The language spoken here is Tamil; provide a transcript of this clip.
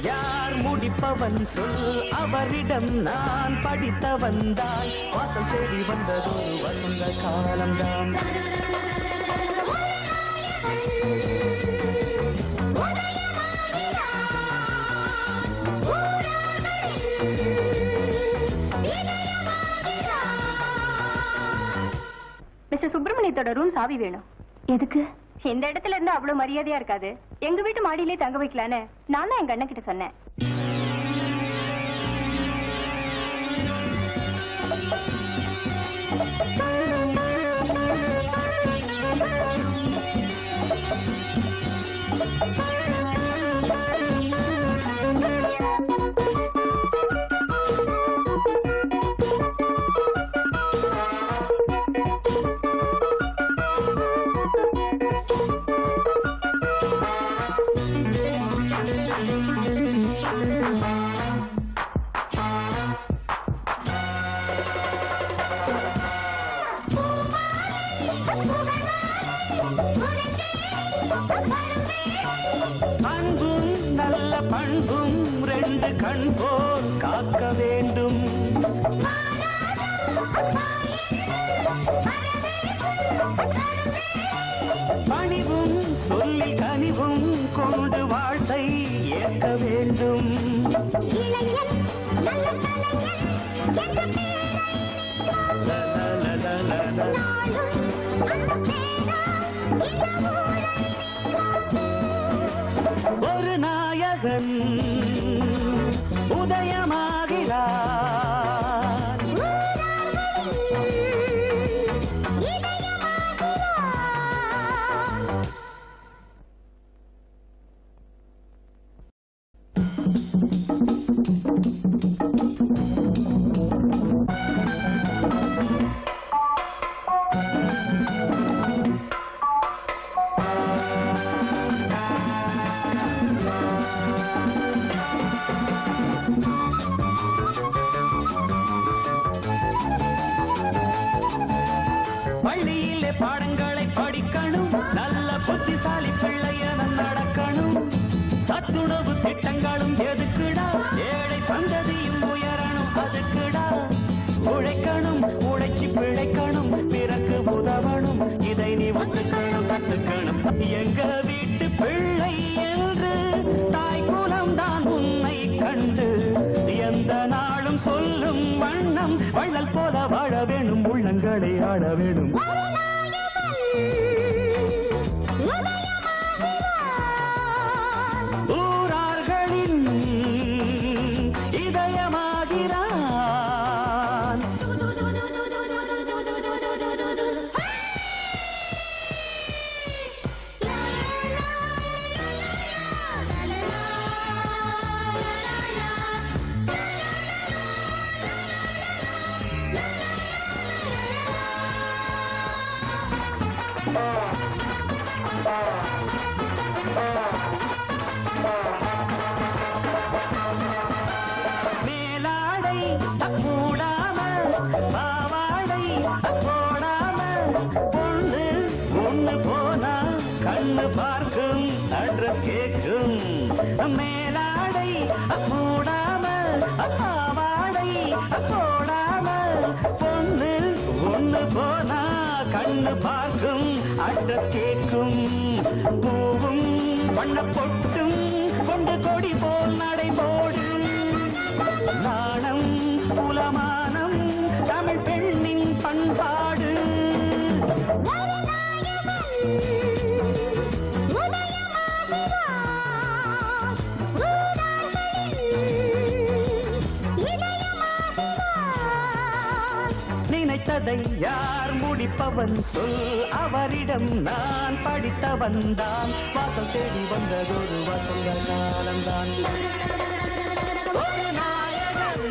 யார் முடிப்பவன் சொல், அவரிடம் நான் படித்தவன் தான். வாசல் தேடி வந்ததொரு வசந்த காலம்தான். மிஸ்டர் சுப்பிரமணியத்தோட ரூம் சாவி வேணும். எதுக்கு? இந்த இடத்துல இருந்து அவ்வளவு மரியாதையா இருக்காது. எங்க வீட்டு மாடியிலே தங்க வைக்கலான்னு நான் தான் எங்க அண்ணன் கிட்ட சொன்னேன். அன்பும் நல்ல பண்பும் ரெண்டு கண் போல் காக்க வேண்டும். பணிவும் சொல்லி கனிவும் கொண்டு வாழ்த்தை ஏற்க வேண்டும். ஒரு நாயகன் உதயமாகிறார். பள்ளியிலே பாடங்களை படிக்கணும், நல்ல புத்திசாலி பிள்ளையன நடக்கணும். சத்துணவு திட்டங்களும் எதுக்குடா, ஏழை சந்ததியும் உயரணும் அதுக்குடா. உழைக்கணும், உழைச்சி பிழைக்கணும், பிறகு உதவணும், இதை நீ ஒத்துக்கணும் கத்துக்கணும். எங்க வீட்டு பிள்ளை என்று தாய் குலம் தான் உன்னை கண்டு எந்த நாளும் சொல்லும் வண்ணம் வள்ளல் போல வாழ வேணும், உள்ளங்களை ஆட வேணும். ஊரார்களின் இதயமாகிறான். மேலாடை மூடாமல் பாவாடை போடாமல் பொண்ணு ஒண்ணு போனா கண்ணு பார்க்கும் அட்ரஸ் கேட்கும். மேலாடை மூடாமல் பாவாடை போடாமல் பொண்ணு ஒண்ணு போனா கண்ணு பார்க்கும் அட்ரஸ் கேட்கும். பூவும் வண்ண பொட்டும் கொண்டு கொடி போல் நடைபோடு. நாணம் குலமானம் தமிழ் பெண்ணின் பண்பு பாடு நினைத்ததை யார் முடிப்பவன் சொல் அவரிடம் நான் படித்தவன் தான் வாசல் தேடி வந்ததொரு வசந்த காலம்தான் ஒரு நாயகன்